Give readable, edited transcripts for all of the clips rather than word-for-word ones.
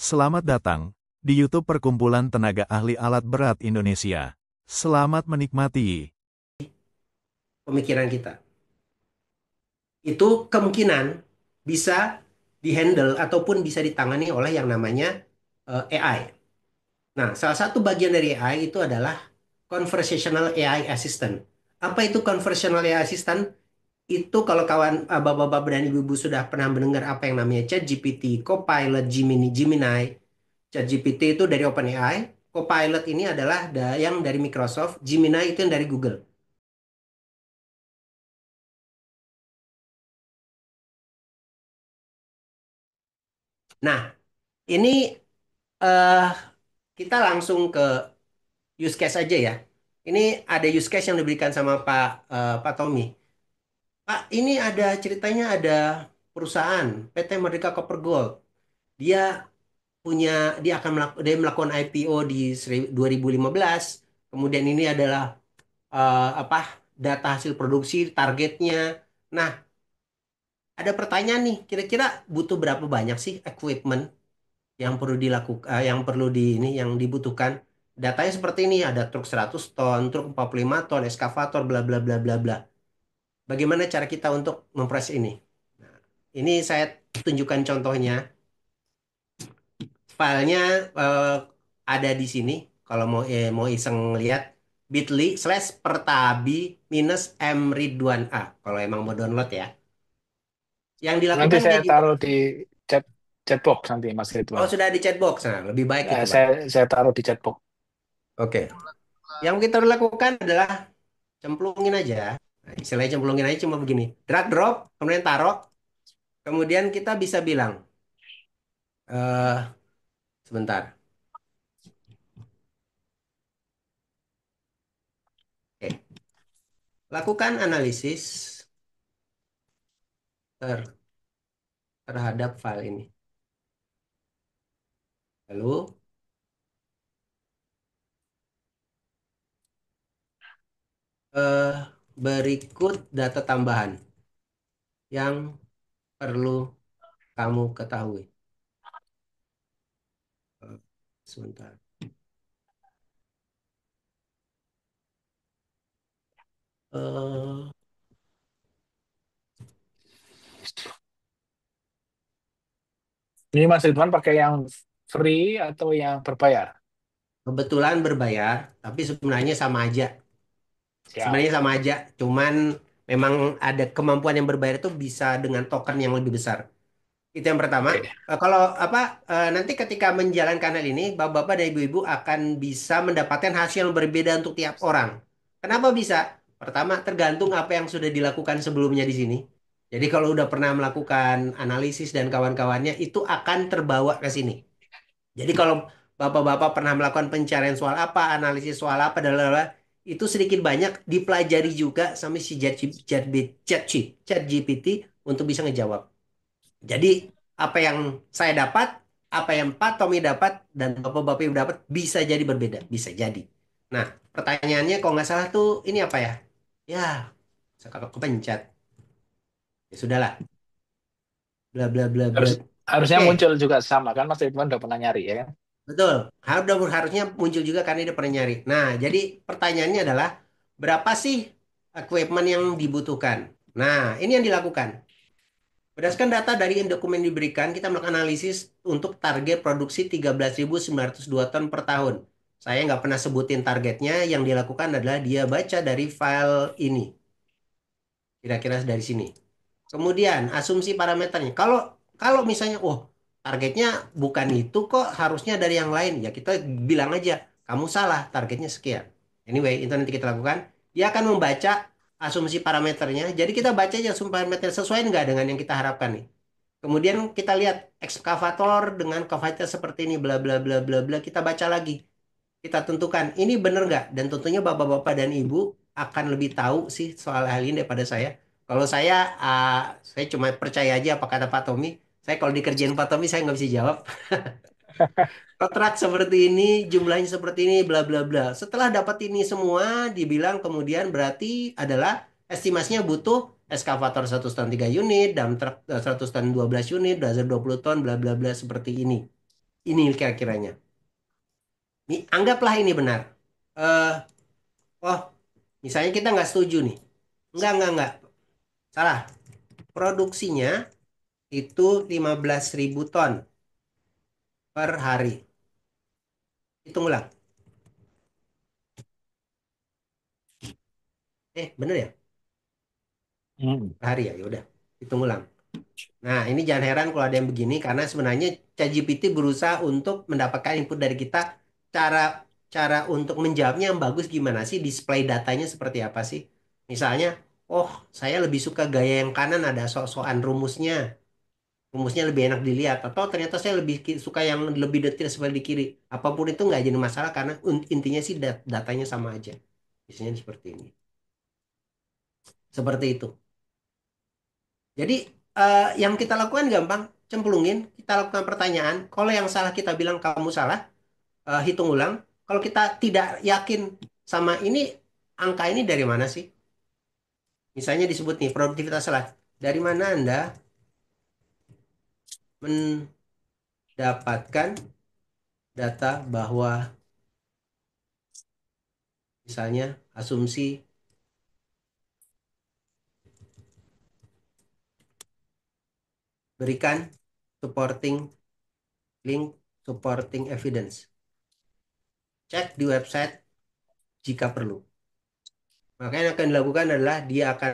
Selamat datang di YouTube Perkumpulan Tenaga Ahli Alat Berat Indonesia. Selamat menikmati. Pemikiran kita. Itu kemungkinan bisa dihandle ataupun bisa ditangani oleh yang namanya AI. Nah, salah satu bagian dari AI itu adalah Conversational AI Assistant. Apa itu Conversational AI Assistant? Itu kalau kawan bapak-bapak dan ibu-ibu sudah pernah mendengar apa yang namanya ChatGPT, Copilot, Gemini. ChatGPT itu dari OpenAI, Copilot ini adalah yang dari Microsoft, Gemini itu yang dari Google. Nah, ini eh kita langsung ke use case aja ya. Ini ada use case yang diberikan sama Pak Tommy. Pak, ini ada ceritanya ada perusahaan PT Merdeka Copper Gold. Dia punya dia melakukan IPO di 2015. Kemudian ini adalah apa data hasil produksi targetnya. Nah, ada pertanyaan nih, kira-kira butuh berapa banyak sih equipment yang perlu dilakukan, yang perlu yang dibutuhkan. Datanya seperti ini, ada truk 100 ton, truk 45 ton, eskavator, bla bla bla bla bla. Bagaimana cara kita untuk memproses ini? Nah, ini saya tunjukkan contohnya. Filenya ada di sini. Kalau mau iseng lihat bit.ly/pertabi minus M Ridwan A. Kalau emang mau download ya. Yang Nanti dilakukan saya kayak gini. taruh di chat chatbox nanti Mas Oh, Ridwan. sudah di chatbox. Nah, lebih baik Ya, itu, Pak. saya taruh di chatbox. Oke. Yang kita lakukan adalah cemplungin aja. Nah, istilahnya cemplungin aja cuma begini. Drag drop, kemudian taruh. Kemudian kita bisa bilang, sebentar. Oke. Lakukan analisis terhadap file ini. Lalu, eh, berikut data tambahan yang perlu kamu ketahui. Sebentar. Eh, Ini Mas Ridwan pakai yang free atau yang berbayar? Kebetulan berbayar, tapi sebenarnya sama aja. Siap. Sebenarnya sama aja, cuman memang ada kemampuan yang berbayar itu bisa dengan token yang lebih besar. Itu yang pertama. Oke. Kalau apa nanti ketika menjalankan hal ini, bapak-bapak dan ibu-ibu akan bisa mendapatkan hasil yang berbeda untuk tiap orang. Kenapa bisa? Pertama, tergantung apa yang sudah dilakukan sebelumnya di sini. Jadi kalau udah pernah melakukan analisis dan kawan-kawannya, itu akan terbawa ke sini. Jadi kalau bapak-bapak pernah melakukan pencarian soal apa, analisis soal apa, dan lain-lain, itu sedikit banyak dipelajari juga sama si ChatGPT untuk bisa ngejawab. Jadi apa yang saya dapat, apa yang Pak Tommy dapat, dan Bapak-Bapak Ibu dapat bisa jadi berbeda, bisa jadi. Nah, pertanyaannya kalau nggak salah tuh ini apa ya? Ya, saya kakak kepencet. Ya sudahlah, bla bla bla bla. Harus harusnya Oke, muncul juga sama kan Mas Ridwan udah pernah nyari ya kan? betul. Harusnya muncul juga karena dia pernah nyari. Nah, jadi pertanyaannya adalah berapa sih equipment yang dibutuhkan? Nah, ini yang dilakukan. Berdasarkan data dari dokumen yang diberikan, kita melakukan analisis untuk target produksi 13.902 ton per tahun. Saya nggak pernah sebutin targetnya, yang dilakukan adalah dia baca dari file ini, kira-kira dari sini. Kemudian asumsi parameternya. Kalau kalau misalnya, oh targetnya bukan itu kok, harusnya dari yang lain, ya kita bilang aja, kamu salah, targetnya sekian. Anyway, itu nanti kita lakukan. Dia akan membaca asumsi parameternya. Jadi kita baca aja asumsi parameter sesuai nggak dengan yang kita harapkan nih. Kemudian kita lihat ekskavator dengan kavator seperti ini, bla bla bla bla bla. Kita baca lagi, kita tentukan ini benar nggak. Dan tentunya bapak-bapak dan ibu akan lebih tahu sih soal hal ini daripada saya. Kalau saya cuma percaya aja apa kata Pak Tommy. Saya kalau dikerjain Pak Tommy saya nggak bisa jawab. Kontrak seperti ini, jumlahnya seperti ini, bla bla bla. Setelah dapat ini semua, dibilang kemudian berarti adalah estimasinya butuh eskavator 100 ton 3 unit, dump truck 100 ton 12 unit, dozer 20 ton, bla bla bla seperti ini. Ini kira-kiranya. Anggaplah ini benar. Eh, oh, misalnya kita nggak setuju nih. Enggak. Salah. Produksinya itu 15.000 ton per hari. Hitung ulang. Bener ya? Hmm. Per hari ya, yaudah. Hitung ulang. Nah, ini jangan heran kalau ada yang begini karena sebenarnya ChatGPT berusaha untuk mendapatkan input dari kita cara cara untuk menjawabnya yang bagus gimana sih, display datanya seperti apa sih. Misalnya, oh, saya lebih suka gaya yang kanan ada sok-sokan rumusnya. Rumusnya lebih enak dilihat atau ternyata saya lebih suka yang lebih detail seperti di kiri. Apapun itu nggak jadi masalah karena intinya sih datanya sama aja. Biasanya seperti ini. Seperti itu. Jadi yang kita lakukan gampang, cemplungin, kita lakukan pertanyaan. Kalau yang salah kita bilang kamu salah, hitung ulang. Kalau kita tidak yakin sama ini, angka ini dari mana sih? Misalnya disebut nih produktivitas salah. Dari mana Anda mendapatkan data bahwa misalnya asumsi berikan supporting link supporting evidence. Cek di website jika perlu. Maka yang akan dilakukan adalah dia akan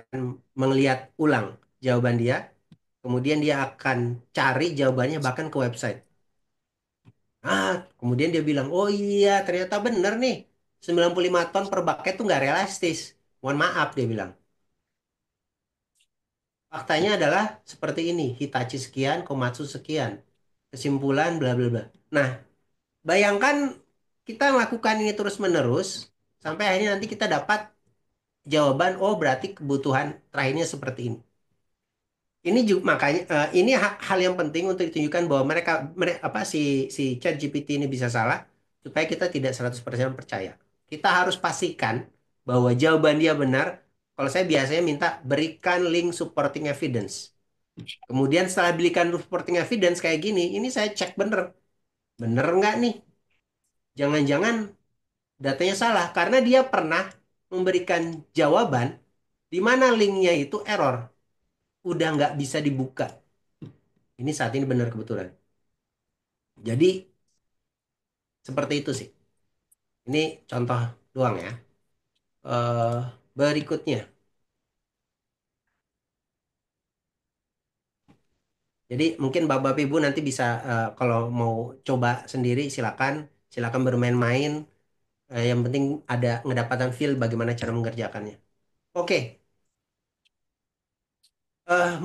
melihat ulang jawaban dia, kemudian dia akan cari jawabannya bahkan ke website. Kemudian dia bilang, oh iya ternyata bener nih, 95 ton per bucket itu nggak realistis. Mohon maaf, dia bilang. Faktanya adalah seperti ini, Hitachi sekian, Komatsu sekian. Kesimpulan bla bla bla. Nah, bayangkan kita melakukan ini terus-menerus, sampai akhirnya nanti kita dapat jawaban, oh berarti kebutuhan terakhirnya seperti ini. Ini juga makanya ini hal yang penting untuk ditunjukkan bahwa mereka apa si ChatGPT ini bisa salah supaya kita tidak 100% percaya. Kita harus pastikan bahwa jawaban dia benar. Kalau saya biasanya minta berikan link supporting evidence. Kemudian setelah berikan supporting evidence kayak gini, ini saya cek bener. Bener nggak nih? Jangan-jangan datanya salah karena dia pernah memberikan jawaban di mana linknya itu error. Udah nggak bisa dibuka. Ini saat ini benar kebetulan. Jadi seperti itu sih. Ini contoh doang ya. eh Berikutnya. Jadi mungkin Bapak Ibu nanti bisa kalau mau coba sendiri silakan silakan bermain-main. Yang penting ada ngedapatan feel bagaimana cara mengerjakannya. Oke,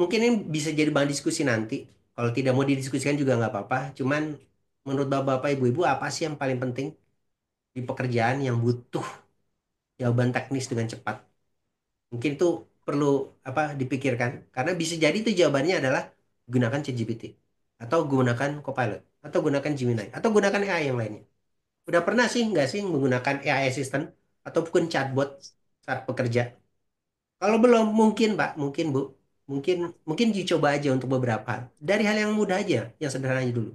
mungkin ini bisa jadi bahan diskusi nanti. Kalau tidak mau didiskusikan juga nggak apa-apa. Cuman menurut Bapak Ibu apa sih yang paling penting di pekerjaan yang butuh jawaban teknis dengan cepat? Mungkin itu perlu apa dipikirkan karena bisa jadi itu jawabannya adalah gunakan ChatGPT atau gunakan Copilot atau gunakan Gemini atau gunakan AI yang lainnya. Udah pernah sih nggak sih menggunakan AI assistant ataupun chatbot saat bekerja? Kalau belum mungkin Pak, mungkin Bu, mungkin mungkin dicoba aja untuk beberapa dari hal yang mudah aja, yang sederhana aja dulu.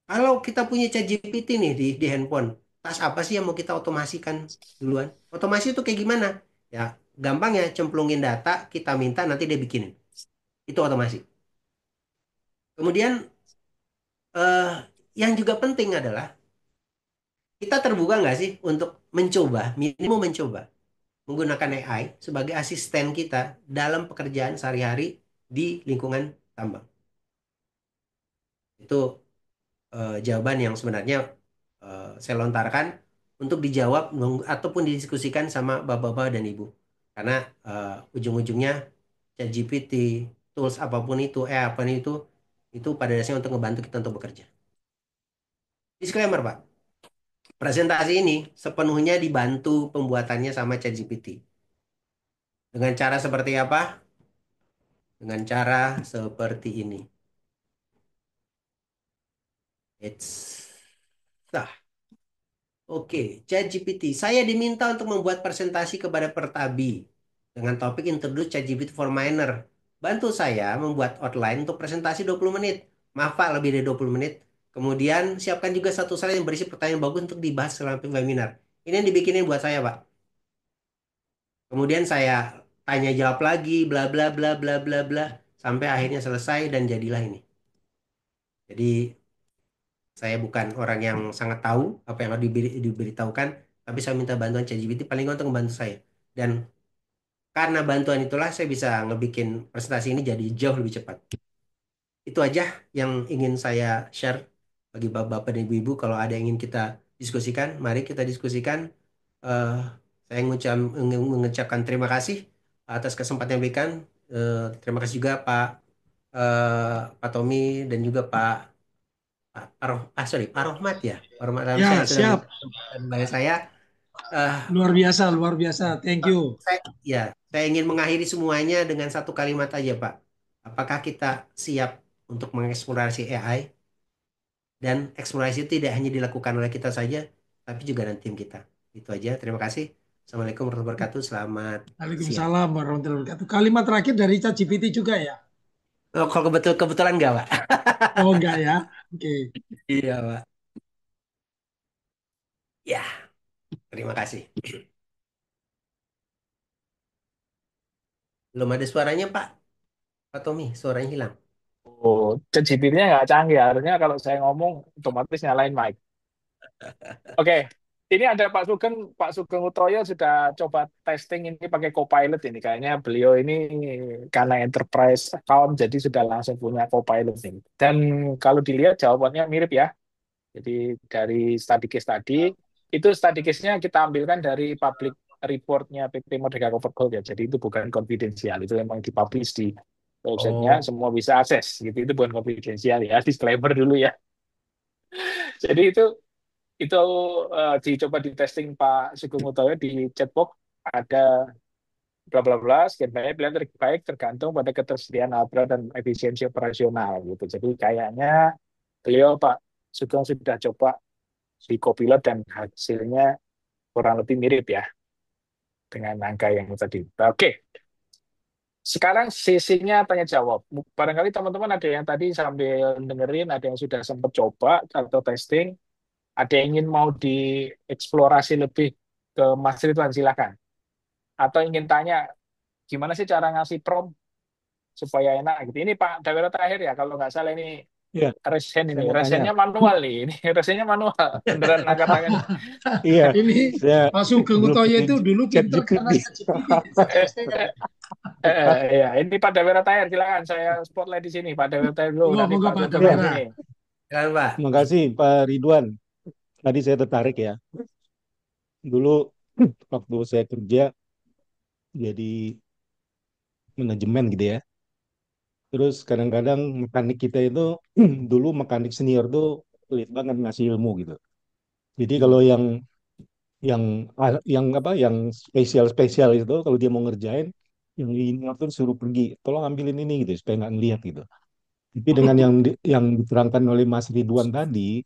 Kalau kita punya ChatGPT nih di handphone, tas apa sih yang mau kita otomasikan duluan? Otomasi itu kayak gimana? Ya, gampang ya, cemplungin data, kita minta nanti dia bikinin. Itu otomasi. Kemudian eh, yang juga penting adalah kita terbuka nggak sih untuk mencoba, minimum mencoba menggunakan AI sebagai asisten kita dalam pekerjaan sehari-hari di lingkungan tambang. Itu jawaban yang sebenarnya saya lontarkan untuk dijawab ataupun didiskusikan sama bapak-bapak dan ibu. Karena ujung-ujungnya ChatGPT, tools apapun itu, apapun itu pada dasarnya untuk ngebantu kita untuk bekerja. Disclaimer, Pak. Presentasi ini sepenuhnya dibantu pembuatannya sama ChatGPT. Dengan cara seperti apa? Dengan cara seperti ini. It's sah. Oke, ChatGPT. Saya diminta untuk membuat presentasi kepada Pertabi dengan topik Introduce ChatGPT for Miner. Bantu saya membuat outline untuk presentasi 20 menit. Maaf Pak, lebih dari 20 menit. Kemudian siapkan juga satu slide yang berisi pertanyaan bagus untuk dibahas selama webinar. Ini yang dibikinin buat saya, Pak. Kemudian saya tanya jawab lagi, bla bla bla bla bla bla, sampai akhirnya selesai dan jadilah ini. Jadi saya bukan orang yang sangat tahu apa yang harus diberitahukan, tapi saya minta bantuan ChatGPT paling nggak untuk membantu saya. Dan karena bantuan itulah saya bisa ngebikin presentasi ini jadi jauh lebih cepat. Itu aja yang ingin saya share bagi bapak-bapak dan ibu-ibu. Kalau ada yang ingin kita diskusikan, mari kita diskusikan. Eh, saya mengucapkan terima kasih atas kesempatan yang diberikan. Terima kasih juga Pak Tommy dan juga Pak Rohmat ya. Pak Rohmat saya Ya, sudah siap. memberikan kesempatan kepada saya. Eh, Luar biasa, luar biasa. Thank you. saya, ya, saya ingin mengakhiri semuanya dengan satu kalimat aja, Pak. Apakah kita siap untuk mengeksplorasi AI? Dan eksplorasi itu tidak hanya dilakukan oleh kita saja, tapi juga nanti tim kita. Itu aja. Terima kasih. Assalamualaikum warahmatullahi wabarakatuh. Selamat siang. Waalaikumsalam warahmatullahi wabarakatuh. Kalimat terakhir dari ChatGPT juga ya? Oh, kalau kebetulan enggak, Pak. Oh, enggak ya? Oke. Iya, Pak. Ya, terima kasih. Belum ada suaranya, Pak. Pak Tommy, suaranya hilang. Oh, ChatGPT-nya nggak canggih. Harusnya kalau saya ngomong otomatis nyalain mic. Oke, ini ada Pak Sugeng Utoyo sudah coba testing ini pakai Copilot ini. Kayaknya beliau ini karena enterprise account jadi sudah langsung punya Copilot ini. Dan kalau dilihat jawabannya mirip ya. Jadi dari study case tadi, itu study case-nya kita ambilkan dari public report-nya PT Merdeka Copper Gold ya. Jadi itu bukan konfidensial, itu memang dipublish di website-nya, Oh, semua bisa akses. Gitu, itu bukan konfidensial ya, disclaimer dulu ya. Jadi itu dicoba di testing Pak Sugeng Utoyo di chatbox ada bla bla bla sekian banyak pilihan terbaik tergantung pada ketersediaan hardware dan efisiensi operasional gitu. Jadi kayaknya beliau Pak Sugeng sudah coba di Copilot dan hasilnya kurang lebih mirip ya dengan angka yang tadi. Oke, sekarang sesinya tanya jawab. Barangkali teman-teman ada yang tadi sambil dengerin, ada yang sudah sempat coba atau testing, ada yang ingin mau dieksplorasi lebih ke Mas Ridwan, silakan. Atau ingin tanya gimana sih cara ngasih prompt supaya enak gitu. Ini Pak Dawero terakhir ya, kalau nggak salah ini Iya, resen saya ini, mau tanya. resennya manual nih, ini resennya manual, beneran angkat tangan. Iya, Ini saya Pak Sugeng belum Utoyo punya itu dulu chat pinter GPT. karena ChatGPT. Eh, ya, ini Pak Dawero terakhir, silakan saya spotlight di sini, Pak Dawero terakhir dulu, Monggo, nanti monggo Pak Pak Sugeng Ya, di Dawera. sini. kan, Pak. terima kasih Pak Ridwan. Tadi saya tertarik ya. Dulu waktu saya kerja jadi manajemen gitu ya. Terus kadang-kadang mekanik kita itu dulu mekanik senior tuh pelit banget ngasih ilmu gitu. Jadi kalau yang apa yang spesial itu kalau dia mau ngerjain yang ini tuh suruh pergi, tolong ambilin ini gitu supaya nggak ngeliat gitu. Tapi dengan yang diterangkan oleh Mas Ridwan tadi,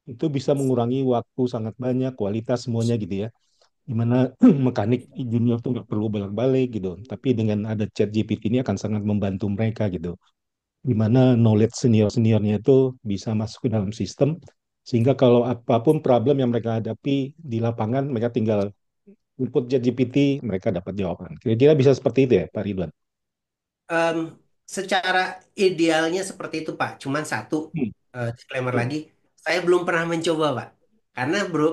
itu bisa mengurangi waktu sangat banyak, kualitas semuanya gitu ya. Dimana mekanik junior tuh nggak perlu balik-balik gitu. Tapi dengan ada chat GPT ini akan sangat membantu mereka gitu. Dimana knowledge senior-seniornya itu bisa masuk ke dalam sistem, sehingga kalau apapun problem yang mereka hadapi di lapangan, mereka tinggal input chat GPT, mereka dapat jawaban. Kira-kira bisa seperti itu ya, Pak Ridwan? Em, Secara idealnya seperti itu, Pak. Cuman satu Hmm. disclaimer Hmm. lagi, saya belum pernah mencoba, Pak.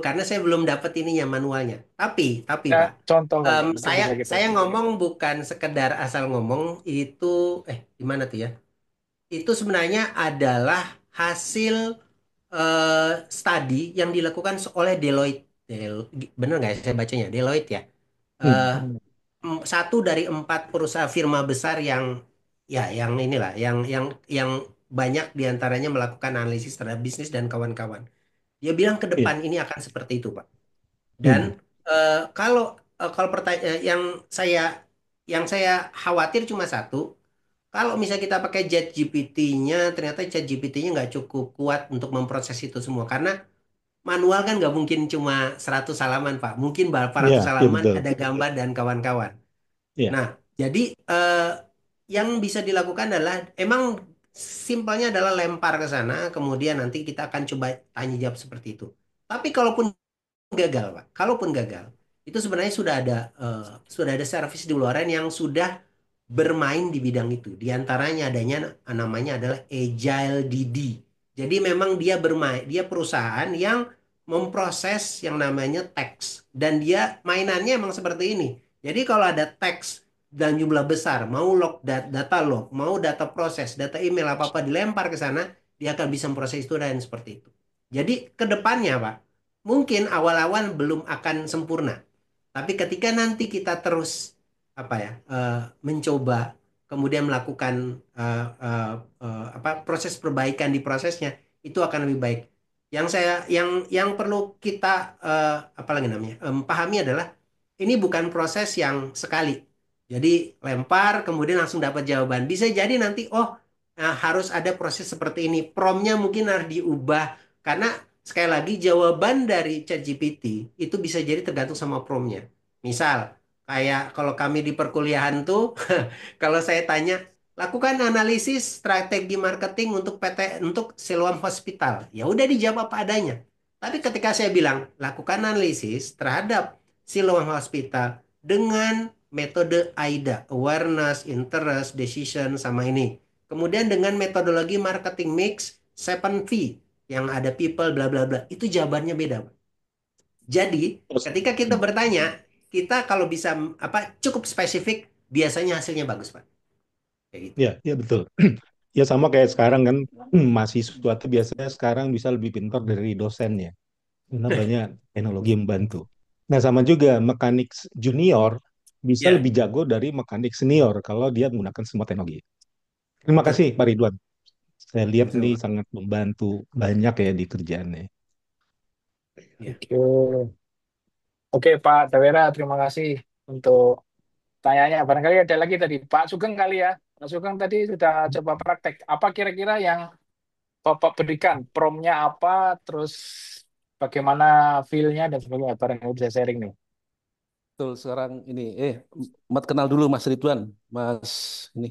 Karena saya belum dapat ininya manualnya. Tapi Ya, Pak, contoh kali ya, mungkin saya bisa gitu. saya ngomong bukan sekedar asal ngomong itu gimana tuh ya? Itu sebenarnya adalah hasil studi yang dilakukan oleh Deloitte. Bener nggak ya saya bacanya? Deloitte ya. Hmm. Eh, Hmm. Satu dari empat perusahaan firma besar yang ya yang inilah yang banyak diantaranya melakukan analisis terhadap bisnis dan kawan-kawan. Dia bilang ke Iya. depan ini akan seperti itu, Pak. Dan Hmm. kalau pertanyaan yang saya khawatir cuma satu, kalau misalnya kita pakai ChatGPT-nya, ternyata ChatGPT-nya nggak cukup kuat untuk memproses itu semua karena manual kan nggak mungkin cuma 100 halaman, Pak. Mungkin berapa Iya, ratus iya halaman betul. ada gambar dan kawan-kawan. Iya. Nah, jadi yang bisa dilakukan adalah emang simpelnya adalah lempar ke sana, kemudian nanti kita akan coba tanya jawab seperti itu. Tapi kalaupun gagal, Pak, kalaupun gagal, itu sebenarnya sudah ada servis di luaran yang sudah bermain di bidang itu. Di antaranya adanya namanya adalah Agile DD. Jadi memang dia bermain, dia perusahaan yang memproses yang namanya teks dan dia mainannya emang seperti ini. Jadi kalau ada teks dan jumlah besar, mau data log, mau data proses, data email apa-apa dilempar ke sana, dia akan bisa memproses itu dan seperti itu. Jadi ke depannya, Pak, mungkin awal-awal belum akan sempurna. Tapi ketika nanti kita terus mencoba kemudian melakukan proses perbaikan di prosesnya itu akan lebih baik. Yang perlu kita apalagi namanya pahami adalah ini bukan proses yang sekali. Jadi lempar kemudian langsung dapat jawaban. Bisa jadi nanti harus ada proses seperti ini. Promnya mungkin harus diubah karena sekali lagi jawaban dari ChatGPT itu bisa jadi tergantung sama promnya. Misal kayak kalau kami di perkuliahan tuh, kalau saya tanya, lakukan analisis strategi marketing untuk untuk Siloam Hospital. Ya udah dijawab apa adanya. Tapi ketika saya bilang, lakukan analisis terhadap Siloam Hospital dengan metode AIDA, awareness, interest, decision, sama ini. Kemudian dengan metodologi marketing mix 7V yang ada people bla bla bla. Itu jawabannya beda. Jadi, Terus, ketika kita bertanya, kita kalau bisa cukup spesifik, biasanya hasilnya bagus, Pak. Kayak gitu. ya, ya betul. Ya sama kayak sekarang kan mahasiswa tuh biasanya sekarang bisa lebih pintar dari dosennya karena banyak teknologi yang membantu. Nah sama juga mekanik junior bisa Ya, lebih jago dari mekanik senior kalau dia menggunakan semua teknologi. Terima betul. kasih Pak Ridwan. Saya lihat ini Sama-sama. sangat membantu banyak ya di kerjaannya. Ya. Oke, oke Pak Tawera, terima kasih untuk tanyanya. Barangkali ada lagi tadi Pak Sugeng kali ya. Pak Sugeng tadi sudah coba praktek. Apa kira-kira yang Bapak berikan? Promnya apa? Terus bagaimana feel-nya dan sebagainya. Barangkali bisa sharing nih. Betul, sekarang ini, Mat kenal dulu Mas Ridwan, Mas ini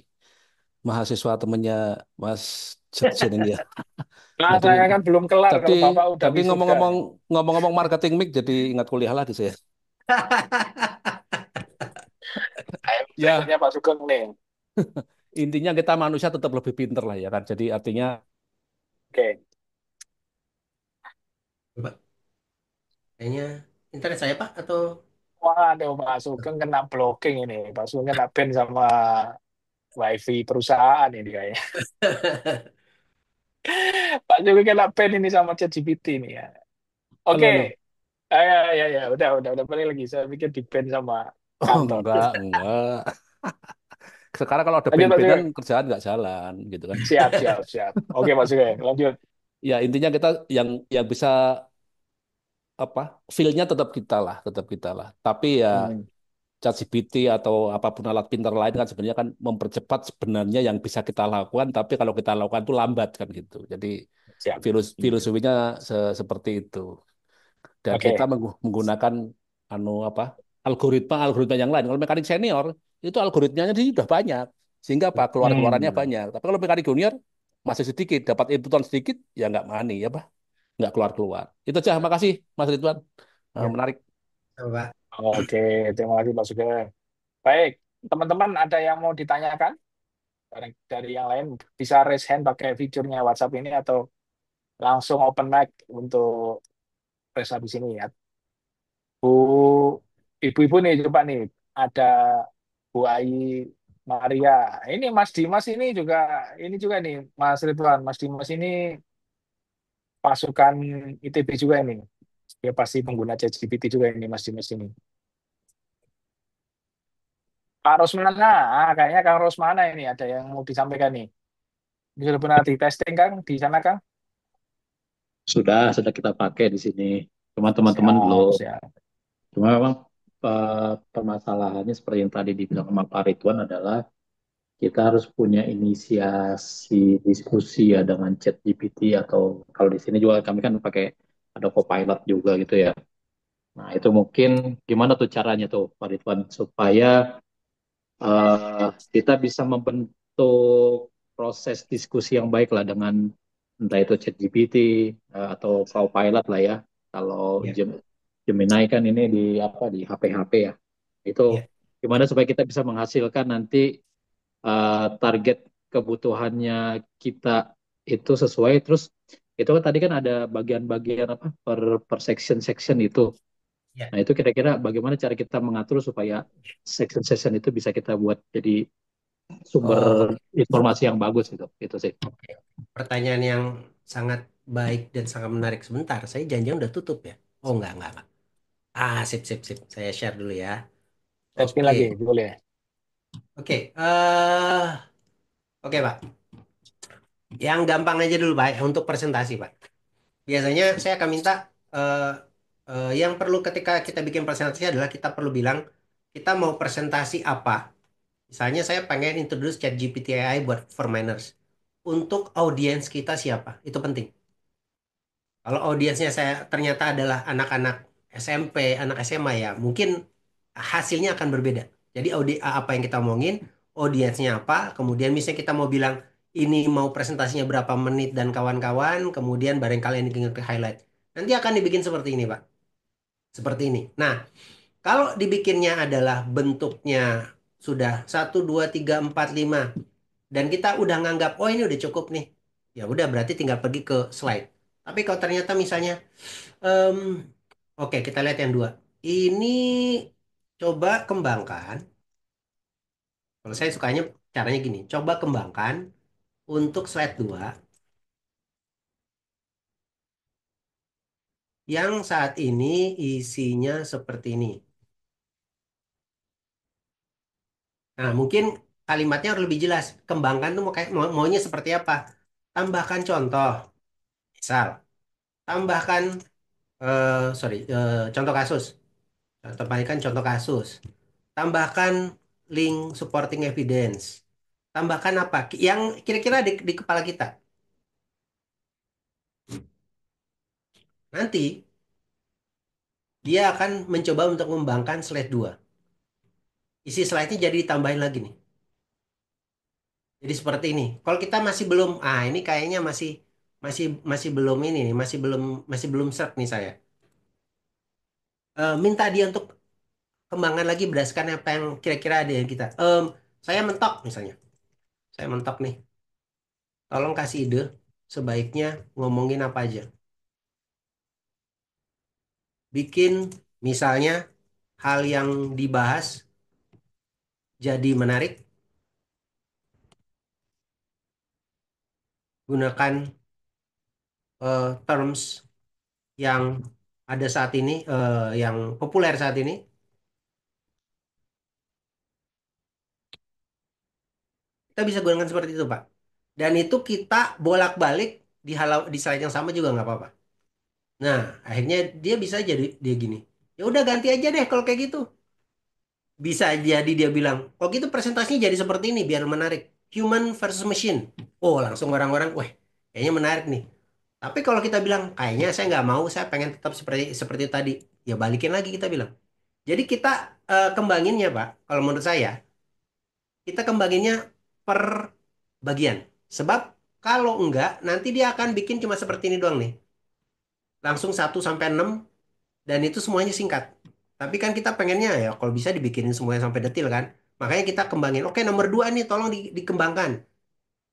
mahasiswa temennya Mas Jetjen ini ya. Nah, Jadi, saya kan belum kelar tapi, kalau Bapak udah tapi wisuda. ngomong-ngomong marketing mix, jadi ingat kuliah lagi saya. Saya Ya, berikutnya Pak Sugeng nih. intinya kita manusia tetap lebih pinter lah ya kan. Jadi artinya, Oke. Coba, kayaknya internet saya, Pak, atau Waduh, Pak Sugeng kena blocking ini. Pak Sugeng kena ban sama wifi perusahaan ini kayaknya. Pak Sugeng kena ban ini sama ChatGPT ini ya. halo, Oke. halo. Ya. Udah balik lagi. Saya pikir di ban sama Oh, kantor. enggak. Sekarang kalau ada Lanjut, Pak pin-pinan Sugeng. kerjaan nggak jalan gitu kan. Siap. Oke, Pak Sugeng. Lanjut. Ya intinya kita yang bisa apa feel-nya tetap kita lah. Tapi ya Hmm, ChatGPT atau apapun alat pintar lain kan sebenarnya kan mempercepat sebenarnya yang bisa kita lakukan, tapi kalau kita lakukan itu lambat kan gitu. Jadi siap. filosofinya seperti itu. Dan kita Oke. menggunakan apa algoritma yang lain. Kalau mekanik senior itu algoritmanya sih sudah banyak, sehingga apa keluarannya Hmm. banyak. Tapi kalau mekanik junior masih sedikit, dapat inputan sedikit, ya nggak mani ya Pak, nggak keluar. Itu aja, makasih Mas Ridwan. ya, Menarik. sama, Pak. Oke, terima kasih Pak Sugeng. Baik, teman-teman ada yang mau ditanyakan dari yang lain bisa raise hand pakai fiturnya WhatsApp ini atau langsung open mic untuk raise habis ini ya. Bu, ibu-ibu nih coba nih ada Bu Ayi Maria. Ini Mas Dimas ini juga nih Mas Ridwan. Mas Dimas ini pasukan ITB juga ini. Dia pasti pengguna ChatGPT juga ini Mas Dimas ini. Kak Rosmana, kayaknya Kang Rosmana ini ada yang mau disampaikan nih. Ini sudah pernah di testing Kang di sana Kang? Sudah kita pakai di sini. Cuma teman-teman Siap, belum. siap. Cuma memang permasalahannya seperti yang tadi dibilang sama Pak Ridwan adalah kita harus punya inisiasi diskusi ya dengan ChatGPT atau kalau di sini juga kami kan pakai ada Copilot juga gitu ya. Nah itu mungkin gimana tuh caranya tuh Pak Ridwan supaya kita bisa membentuk proses diskusi yang baik lah dengan entah itu ChatGPT atau Copilot lah ya. Kalau Ya, Gemini kan ini di apa di HP-HP ya. Itu ya. gimana supaya kita bisa menghasilkan nanti target kebutuhannya kita itu sesuai. Terus itu kan tadi kan ada bagian-bagian apa per section itu. Ya. Nah, itu kira-kira bagaimana cara kita mengatur supaya section-section itu bisa kita buat jadi sumber Oh, informasi yang bagus gitu. Itu sih. oke. Pertanyaan yang sangat baik dan sangat menarik. Sebentar, saya janjian udah tutup ya. Oh, enggak. Ah, sip, sip, sip. Saya share dulu ya. Testing Oke, lagi, boleh. oke. Oke, Pak. Yang gampang aja dulu, Pak, untuk presentasi, Pak. Biasanya saya akan minta eh, yang perlu ketika kita bikin presentasi adalah kita perlu bilang kita mau presentasi apa. Misalnya saya pengen introduce ChatGPT AI buat for minors. Untuk audiens kita siapa? Itu penting. Kalau audiensnya saya ternyata adalah anak-anak SMP, anak SMA ya, mungkin hasilnya akan berbeda. Jadi apa yang kita omongin, audiensnya apa, kemudian misalnya kita mau bilang ini mau presentasinya berapa menit dan kawan-kawan, kemudian barangkali ini ingin ke highlight. Nanti akan dibikin seperti ini, Pak. Seperti ini. Nah, kalau dibikinnya adalah bentuknya sudah satu 2 3 4 5 dan kita udah nganggap oh ini udah cukup nih. Ya udah berarti tinggal pergi ke slide. Tapi kalau ternyata misalnya em, oke, kita lihat yang dua. Ini coba kembangkan. Kalau saya sukanya caranya gini. Coba kembangkan untuk slide 2 yang saat ini isinya seperti ini. Nah, mungkin kalimatnya harus lebih jelas. Kembangkan tuh maunya seperti apa? Tambahkan contoh. Misal, tambahkan contoh kasus. Tambahkan contoh kasus. Tambahkan link supporting evidence. Tambahkan apa? Yang kira-kira di kepala kita. Nanti dia akan mencoba untuk mengembangkan slide 2. Isi slide-nya jadi ditambahin lagi nih. Jadi seperti ini. Kalau kita masih belum, ini kayaknya masih masih masih belum ini nih, masih belum serp nih saya. Minta dia untuk kembangkan lagi berdasarkan apa yang kira-kira ada yang kita. Saya mentok misalnya. Saya mentok nih. Tolong kasih ide sebaiknya ngomongin apa aja. Bikin misalnya hal yang dibahas jadi menarik. Gunakan terms yang ada saat ini, yang populer saat ini. Kita bisa gunakan seperti itu, Pak. Dan itu kita bolak-balik di slide yang sama juga nggak apa-apa. Nah, akhirnya dia bisa jadi dia gini. Ya udah ganti aja deh kalau kayak gitu. Bisa jadi dia bilang, "Oh gitu presentasinya jadi seperti ini biar menarik. Human versus machine." Oh, langsung orang-orang, "Wah, kayaknya menarik nih." Tapi kalau kita bilang, "Kayaknya saya nggak mau, saya pengen tetap seperti seperti tadi." Ya balikin lagi kita bilang. Jadi kita kembanginnya, Pak. Kalau menurut saya, kita kembanginnya per bagian. Sebab kalau enggak, nanti dia akan bikin cuma seperti ini doang nih. Langsung 1 sampai 6 dan itu semuanya singkat. Tapi kan kita pengennya ya kalau bisa dibikinin semuanya sampai detil kan. Makanya kita kembangin. Oke, nomor 2 nih tolong dikembangkan.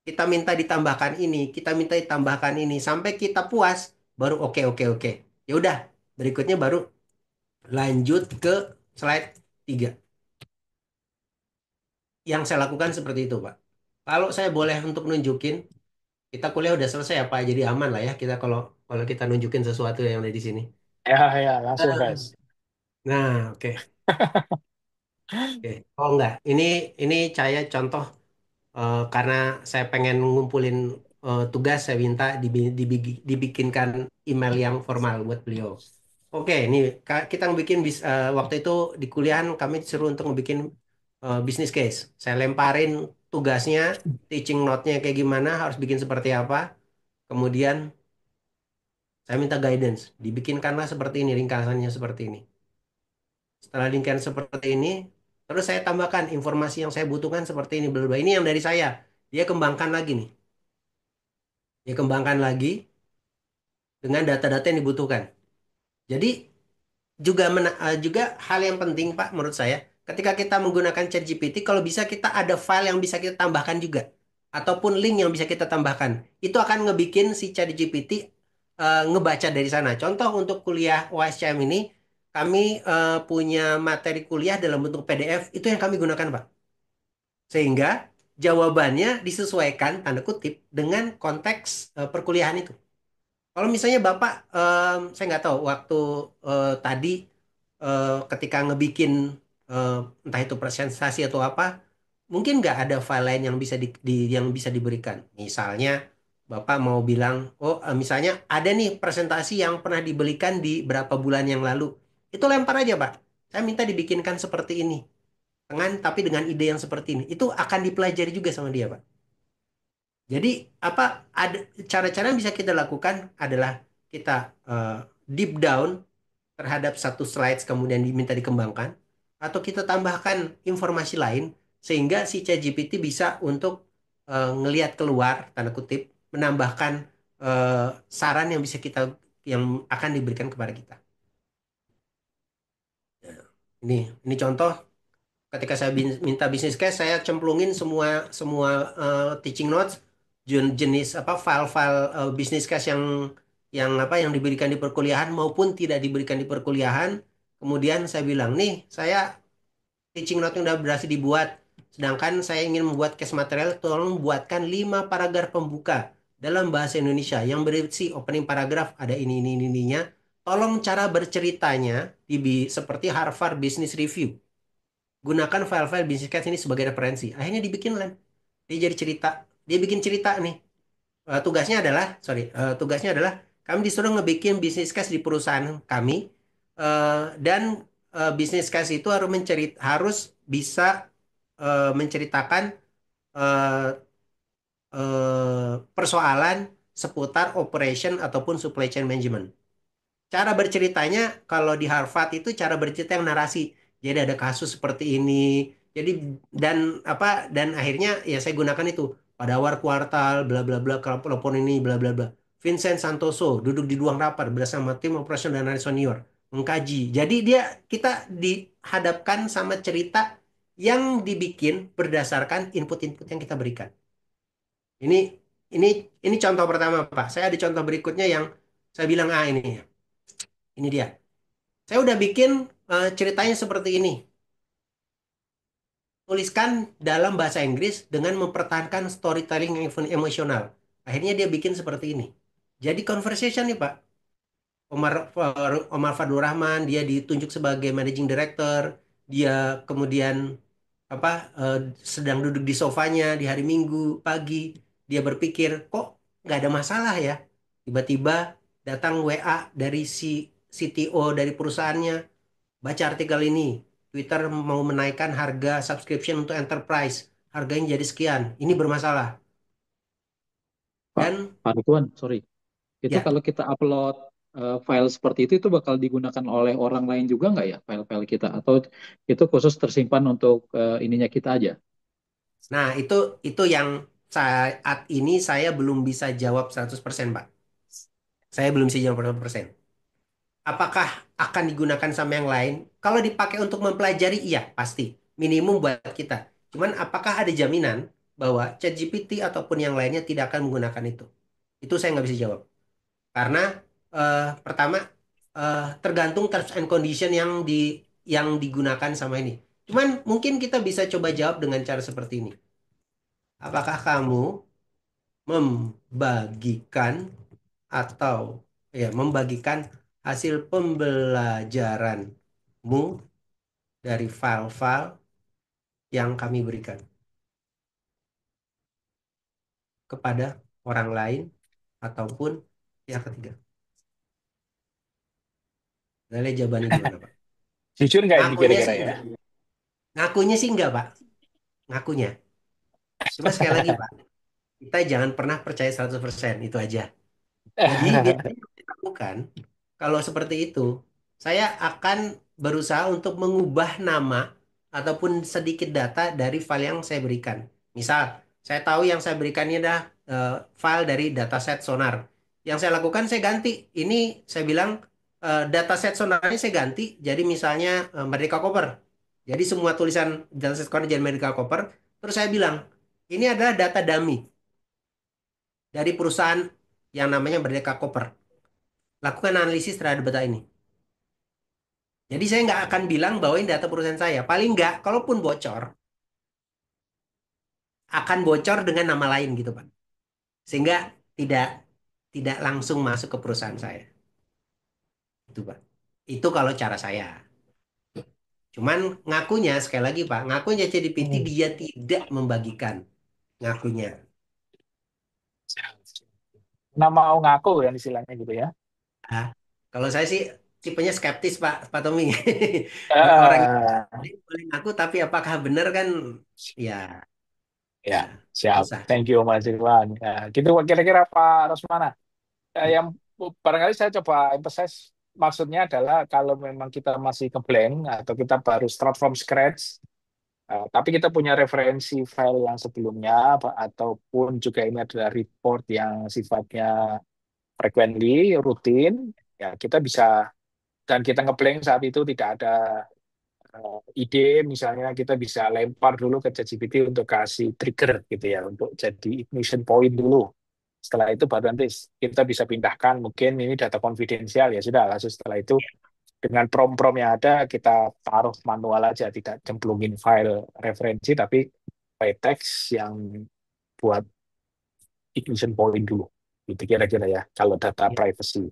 Kita minta ditambahkan ini, kita minta ditambahkan ini sampai kita puas baru oke oke oke. Ya udah, berikutnya baru lanjut ke slide 3. Yang saya lakukan seperti itu, Pak. Kalau saya boleh untuk nunjukin, kita kuliah udah selesai apa jadi aman lah ya kita kalau kalau kita nunjukin sesuatu yang ada di sini. Ya, langsung Eh, gas. Nah, oke. Oke. Oh enggak, ini saya contoh karena saya pengen ngumpulin tugas, saya minta dibikinkan email yang formal buat beliau. Oke, ini kita bikin waktu itu di kuliahan kami disuruh untuk ngebikin business case. Saya lemparin tugasnya, teaching note-nya kayak gimana, harus bikin seperti apa. Kemudian saya minta guidance, dibikinkanlah seperti ini, ringkasannya seperti ini. Setelah ringkasan seperti ini, terus saya tambahkan informasi yang saya butuhkan seperti ini, bla bla. Ini yang dari saya. Dia kembangkan lagi nih. Dia kembangkan lagi dengan data-data yang dibutuhkan. Jadi juga hal yang penting Pak menurut saya, ketika kita menggunakan ChatGPT, kalau bisa kita ada file yang bisa kita tambahkan juga, ataupun link yang bisa kita tambahkan. Itu akan ngebikin si ChatGPT ngebaca dari sana. Contoh untuk kuliah OSCM ini, kami punya materi kuliah dalam bentuk PDF, itu yang kami gunakan Pak. Sehingga jawabannya disesuaikan tanda kutip dengan konteks perkuliahan itu. Kalau misalnya Bapak, saya nggak tahu waktu tadi ketika ngebikin eh, entah itu presentasi atau apa, mungkin nggak ada file lain yang bisa yang bisa diberikan. Misalnya Bapak mau bilang, oh misalnya ada nih presentasi yang pernah dibelikan di berapa bulan yang lalu, itu lempar aja Pak. Saya minta dibikinkan seperti ini, tapi dengan ide yang seperti ini, itu akan dipelajari juga sama dia Pak. Jadi apa ada cara-cara yang bisa kita lakukan adalah kita eh, deep down terhadap satu slides kemudian diminta dikembangkan, atau kita tambahkan informasi lain sehingga si ChatGPT bisa untuk ngelihat keluar tanda kutip, menambahkan saran yang bisa yang akan diberikan kepada kita. Ini contoh ketika saya minta bisnis case, saya cemplungin semua semua teaching notes, jenis apa file-file bisnis case yang apa yang diberikan di perkuliahan maupun tidak diberikan di perkuliahan. Kemudian saya bilang, nih saya teaching note yang udah berhasil dibuat. Sedangkan saya ingin membuat case material, tolong buatkan 5 paragraf pembuka dalam bahasa Indonesia yang berisi opening paragraf ada ini ininya. Tolong cara berceritanya seperti Harvard Business Review. Gunakan file-file business case ini sebagai referensi. Akhirnya dibikin lah. Dia jadi cerita. Dia bikin cerita nih. Tugasnya adalah kami disuruh ngebikin business case di perusahaan kami, dan business case itu harus bisa menceritakan eh, persoalan seputar operation ataupun supply chain management. Cara berceritanya kalau di Harvard itu cara bercerita yang narasi. Jadi ada kasus seperti ini. Jadi dan akhirnya ya saya gunakan itu pada awal kuartal bla bla bla kalau telepon ini bla bla bla. Vincent Santoso duduk di ruang rapat bersama tim operation dan analis senior mengkaji. Jadi kita dihadapkan sama cerita yang dibikin berdasarkan input-input yang kita berikan. Ini ini ini contoh pertama, Pak. Saya ada contoh berikutnya yang saya bilang ini. Ini dia. Saya udah bikin ceritanya seperti ini. Tuliskan dalam bahasa Inggris dengan mempertahankan storytelling yang emosional. Akhirnya dia bikin seperti ini. Jadi conversation nih Pak. Omar Fadlur Rahman, dia ditunjuk sebagai managing director. Dia kemudian apa sedang duduk di sofanya di hari Minggu pagi. Dia berpikir, kok nggak ada masalah ya? Tiba-tiba datang WA dari si CTO dari perusahaannya. Baca artikel ini. Twitter mau menaikkan harga subscription untuk enterprise. Harganya jadi sekian. Ini bermasalah. Pak, Dan Pak Ridwan, sorry. Itu ya, kalau kita upload file seperti itu bakal digunakan oleh orang lain juga nggak ya file-file kita? Atau itu khusus tersimpan untuk ininya kita aja? nah itu yang saat ini saya belum bisa jawab 100% Pak. Saya belum bisa jawab 100%. Apakah akan digunakan sama yang lain? Kalau dipakai untuk mempelajari, iya pasti. Minimum buat kita. Cuman apakah ada jaminan bahwa ChatGPT ataupun yang lainnya tidak akan menggunakan itu? Itu saya nggak bisa jawab. Karena pertama tergantung terms and condition yang digunakan sama ini. Cuman mungkin kita bisa coba jawab dengan cara seperti ini. Apakah kamu membagikan atau membagikan hasil pembelajaranmu dari file-file yang kami berikan kepada orang lain ataupun pihak ketiga? Nah, lihat jawabannya gimana, Pak? Jujur nggak ini Ngakunya kira-kira sih ya? enggak. Ngakunya sih enggak, Pak. Ngakunya. Cuma sekali lagi, Pak, kita jangan pernah percaya 100%, itu aja. Jadi biasanya yang dilakukan kalau seperti itu, saya akan berusaha untuk mengubah nama ataupun sedikit data dari file yang saya berikan. Misal, Saya tahu yang saya berikan ini adalah file dari dataset Sonar. Yang saya lakukan saya ganti. Ini saya bilang dataset Sonar ini saya ganti. Jadi misalnya Merdeka Cooper. Jadi semua tulisan dataset Sonar jadi Merdeka Cooper. Terus saya bilang ini adalah data dummy dari perusahaan yang namanya Merdeka Cooper. Lakukan analisis terhadap data ini. Jadi saya nggak akan bilang bahwa ini data perusahaan saya. Paling nggak, kalaupun bocor, akan bocor dengan nama lain gitu, Pak. Sehingga tidak tidak langsung masuk ke perusahaan saya. Itu, Pak. Itu kalau cara saya. Cuman ngakunya, sekali lagi, Pak, ngakunya ChatGPT Hmm. dia tidak membagikan. Ngakunya. Nah, mau ngaku ya istilahnya gitu ya. Ah, kalau saya sih tipenya skeptis, Pak Tommy. Orang Eh, boleh ngaku, tapi apakah benar kan? Ya, ya, ya, siap. susah. Thank you, Mas Irwan. Ya, gitu kira-kira Pak Rosmana. Yang barangkali saya coba emphasize maksudnya adalah kalau memang kita masih ke blank atau kita baru start from scratch, tapi kita punya referensi file yang sebelumnya, ataupun juga ini adalah report yang sifatnya frequently, rutin, ya kita bisa, dan kita ngeblank saat itu tidak ada ide, misalnya kita bisa lempar dulu ke ChatGPT untuk kasih trigger gitu ya, untuk jadi ignition point dulu. Setelah itu baru nanti kita bisa pindahkan, mungkin ini data konfidensial ya sudah, langsung setelah itu dengan prompt-prompt yang ada kita taruh manual aja, tidak cemplungin file referensi, tapi by text yang buat ignition point dulu. Itu kira-kira ya, kalau data Ya, privacy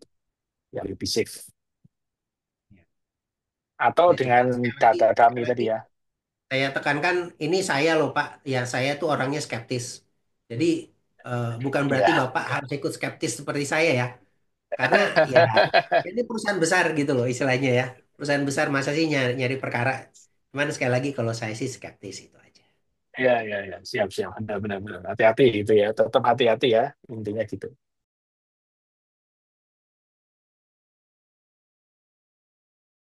yang lebih safe. ya. Atau Ya, cuma dengan data sekali dummy lagi tadi ya. saya tekankan ini saya loh Pak. Ya saya tuh orangnya skeptis. Jadi bukan berarti Iya. Bapak harus ikut skeptis seperti saya ya. Karena ya ini perusahaan besar gitu loh istilahnya ya. Perusahaan besar masa sih nyari, nyari perkara. Cuman sekali lagi kalau saya sih skeptis itu aja. Iya, iya, iya. Siap, siap. Benar, benar, benar. Hati-hati itu ya. Tetap hati-hati ya. Intinya gitu.